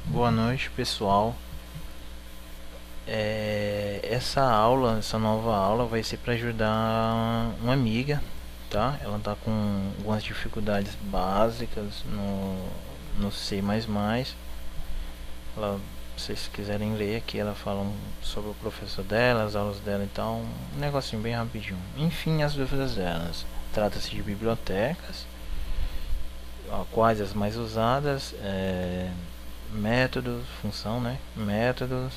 Boa noite, pessoal. Essa nova aula vai ser para ajudar uma amiga, tá? Ela tá com algumas dificuldades básicas no C++. Se vocês quiserem ler aqui, ela fala sobre o professor dela, as aulas dela e tal, um negocinho bem rapidinho. Enfim, as dúvidas delas. Trata-se de bibliotecas, quais as mais usadas, métodos, função, né? Métodos.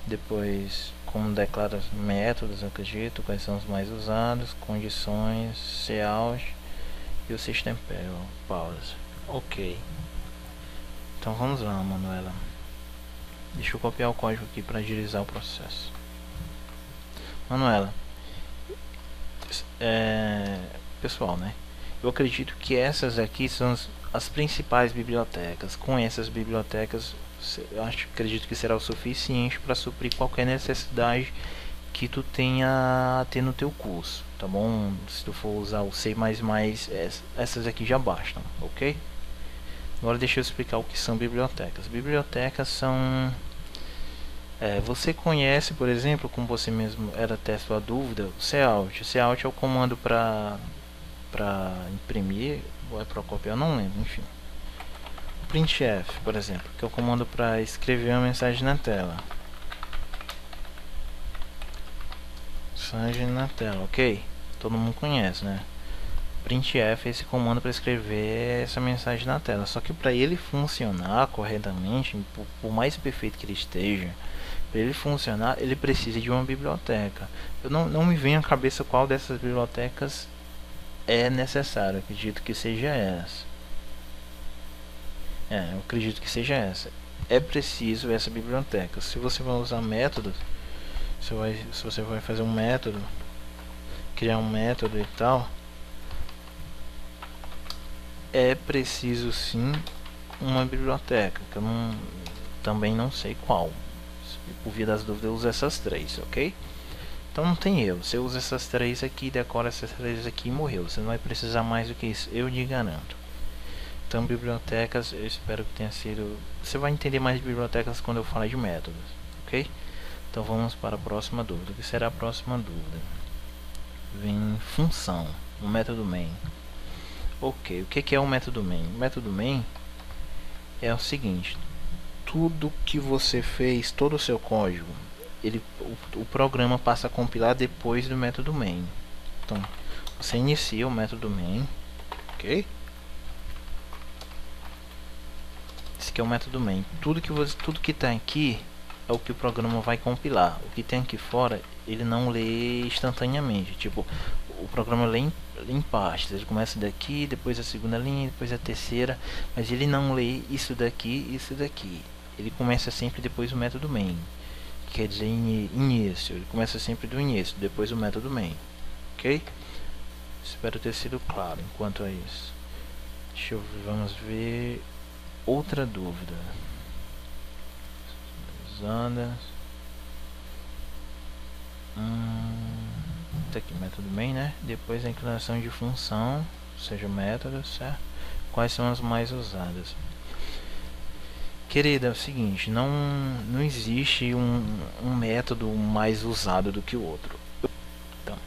Depois, como declara métodos, eu acredito, quais são os mais usados, condições, Cout e o System Pause. Ok. Então vamos lá, Manuela. Deixa eu copiar o código aqui para agilizar o processo. Manuela, pessoal, né? Eu acredito que essas aqui são as principais bibliotecas. Com essas bibliotecas, acredito que será o suficiente para suprir qualquer necessidade que tu tenha a ter no teu curso, tá bom? Se tu for usar o C++, essas aqui já bastam, ok? Agora deixa eu explicar o que são bibliotecas. Bibliotecas são... você conhece, por exemplo, como você mesmo era até sua dúvida, o Cout. O Cout é o comando para imprimir, ou é para copiar, não lembro, enfim. O printf, por exemplo, que é o comando para escrever uma mensagem na tela. Mensagem na tela, ok? Todo mundo conhece, né? Printf é esse comando para escrever essa mensagem na tela. Só que para ele funcionar corretamente, por mais perfeito que ele esteja, para ele funcionar, ele precisa de uma biblioteca. Eu não me vem à cabeça qual dessas bibliotecas é necessário. Eu acredito que seja essa. Eu acredito que seja essa. É preciso essa biblioteca. Se você vai usar métodos, se você vai fazer um método, criar um método e tal, é preciso sim uma biblioteca, que eu também não sei qual. Por via das dúvidas eu uso essas três, ok? Então não tem erro, você usa essas três aqui, decora essas três aqui e morreu. Você não vai precisar mais do que isso, eu lhe garanto. Então bibliotecas, eu espero que tenha sido... Você vai entender mais de bibliotecas quando eu falar de métodos, ok? Então vamos para a próxima dúvida. O que será a próxima dúvida? Vem função, o método main. Ok, o que é o método main? O método main é o seguinte: tudo que você fez, todo o seu código, o programa passa a compilar depois do método main. Então, você inicia o método main, ok? Esse aqui é o método main. Tudo que está aqui é o que o programa vai compilar. O que tem aqui fora, ele não lê instantaneamente. Tipo, o programa lê em pastas. Ele começa daqui, depois a segunda linha, depois a terceira, mas ele não lê isso daqui e isso daqui. Ele começa sempre depois do método main, quer dizer início. Ele começa sempre do início, depois do método main, ok? Espero ter sido claro enquanto a isso. Deixa eu ver, vamos ver outra dúvida. Zandas. Tá aqui, método main, né? Depois a inclinação de função, ou seja, método, certo? Quais são as mais usadas? Querida, é o seguinte, não existe um método mais usado do que o outro. Então,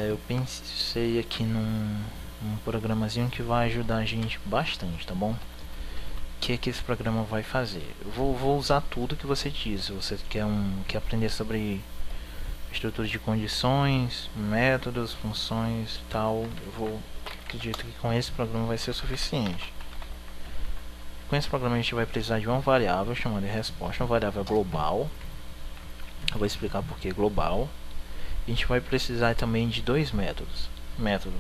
eu pensei aqui num programazinho que vai ajudar a gente bastante, tá bom? O que é que esse programa vai fazer? Eu vou usar tudo que você diz. Se você quer aprender sobre estrutura de condições, métodos, funções e tal, acredito que com esse programa vai ser o suficiente. Com esse programa a gente vai precisar de uma variável chamada resposta, uma variável global. Eu vou explicar por que global. A gente vai precisar também de dois métodos. Método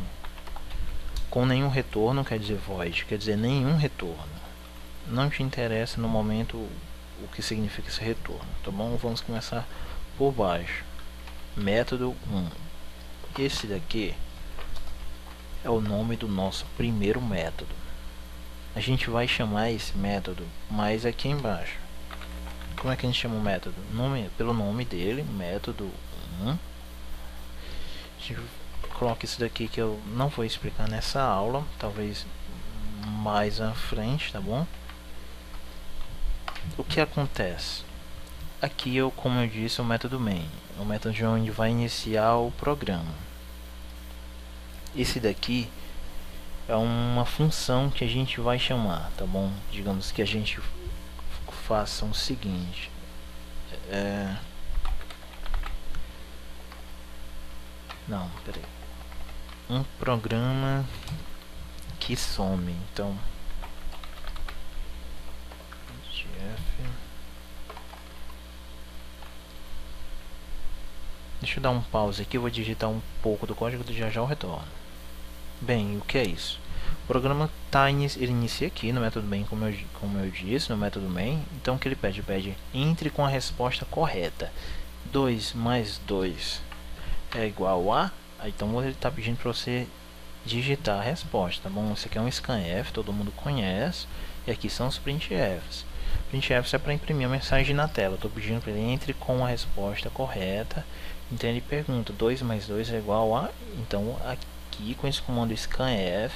com nenhum retorno, quer dizer void, quer dizer nenhum retorno. Não te interessa no momento o que significa esse retorno, tá bom? Vamos começar por baixo. Método 1. Esse daqui é o nome do nosso primeiro método. A gente vai chamar esse método mais aqui embaixo. Como é que a gente chama o método? Pelo nome dele, método 1. A gente coloca isso daqui que eu não vou explicar nessa aula, talvez mais à frente, tá bom? o que acontece? Aqui, como eu disse, o método main, o método de onde vai iniciar o programa. Esse daqui é uma função que a gente vai chamar, tá bom? Digamos que a gente faça o seguinte: não, peraí, um programa que some. Então, deixa eu dar um pause aqui, eu vou digitar um pouco do código do já eu retorno. Bem, o que é isso? O programa ele inicia aqui no método main, como eu disse, no método main. Então o que ele pede? Pede entre com a resposta correta. 2 mais 2 é igual a... Então ele está pedindo para você digitar a resposta, tá bom? Esse aqui é um scanf, todo mundo conhece. E aqui são os printfs. Printf é para imprimir a mensagem na tela. Estou pedindo para ele entre com a resposta correta. Então ele pergunta, 2 mais 2 é igual a... Então aqui com esse comando scanf,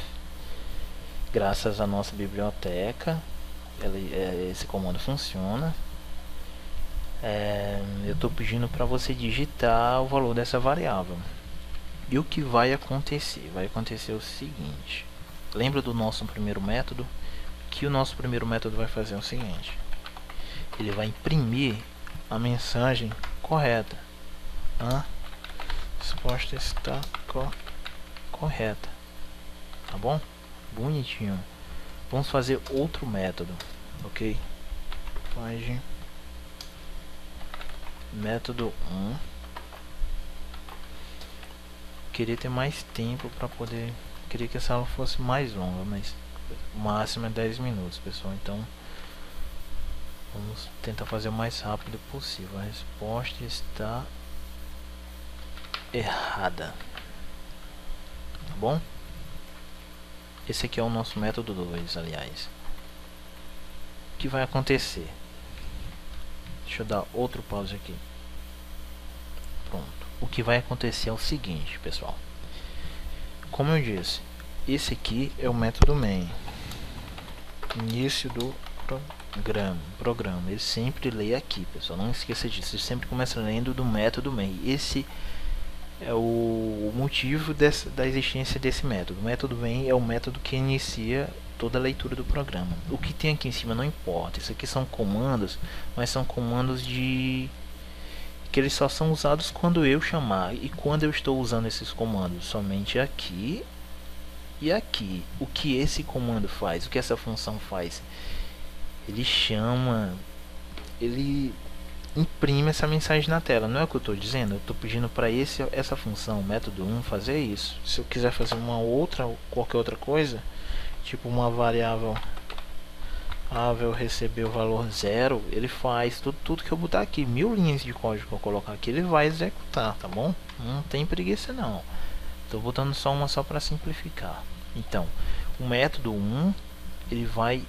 graças à nossa biblioteca, esse comando funciona. Eu estou pedindo para você digitar o valor dessa variável. E o que vai acontecer? Vai acontecer o seguinte: lembra do nosso primeiro método? Que o nosso primeiro método vai fazer o seguinte: ele vai imprimir a mensagem correta. A resposta está correta, tá bom? Bonitinho. Vamos fazer outro método, ok? Faz método 1. Queria ter mais tempo para poder... Queria que essa aula fosse mais longa, mas o máximo é 10 minutos, pessoal. Então vamos tentar fazer o mais rápido possível. A resposta está errada, tá bom? Esse aqui é o nosso método 2, aliás. O que vai acontecer? Deixa eu dar outro pause aqui. Pronto. O que vai acontecer é o seguinte, pessoal. Como eu disse, esse aqui é o método main. Início do programa. Ele sempre lê aqui, pessoal. Não esqueça disso. Ele sempre começa lendo do método main. Esse é o motivo da existência desse método. O método main é o método que inicia toda a leitura do programa. O que tem aqui em cima não importa. Isso aqui são comandos, mas são comandos que eles só são usados quando eu chamar. E quando eu estou usando esses comandos? Somente aqui e aqui. O que esse comando faz? O que essa função faz? Ele chama, ele imprime essa mensagem na tela. Não é o que eu estou dizendo? Eu estou pedindo para essa função, método 1, fazer isso. Se eu quiser fazer qualquer outra coisa, tipo uma variável receber o valor 0, ele faz tudo que eu botar aqui, 1000 linhas de código que eu colocar aqui, ele vai executar, tá bom? Não tem preguiça não. Estou botando só uma só para simplificar. Então, o método 1, ele vai,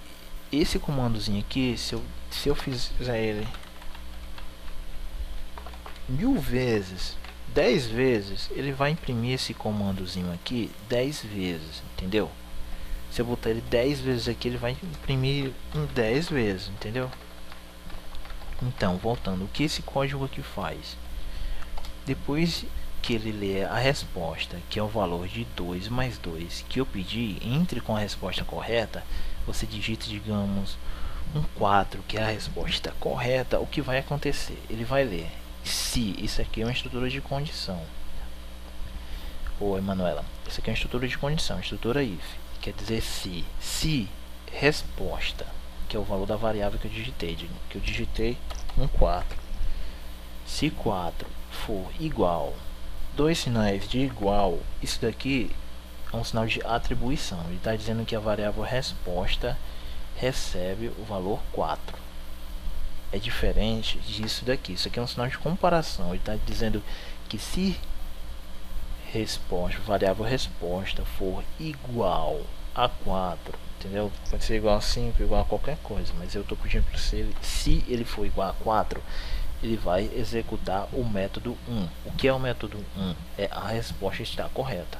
esse comandozinho aqui, se eu fizer ele 1000 vezes, 10 vezes, ele vai imprimir esse comandozinho aqui 10 vezes, entendeu? Se eu botar ele 10 vezes aqui, ele vai imprimir 10 vezes, entendeu? Então, voltando, o que esse código aqui faz? Depois que ele lê a resposta, que é o valor de 2 mais 2 que eu pedi, entre com a resposta correta, você digita, digamos, um 4, que é a resposta correta. O que vai acontecer? Ele vai ler se, isso aqui é uma estrutura de condição. Oi, Manuela, isso aqui é uma estrutura de condição, estrutura if. Quer dizer se resposta, que é o valor da variável que eu digitei um 4. Se 4 for igual, dois sinais de igual, isso daqui é um sinal de atribuição. Ele está dizendo que a variável resposta recebe o valor 4. É diferente disso daqui. Isso aqui é um sinal de comparação. Ele está dizendo que se variável resposta for igual a 4, entendeu? Pode ser igual a 5, igual a qualquer coisa, mas eu estou pedindo para você, se ele for igual a 4, ele vai executar o método 1. O que é o método 1? É a resposta está correta.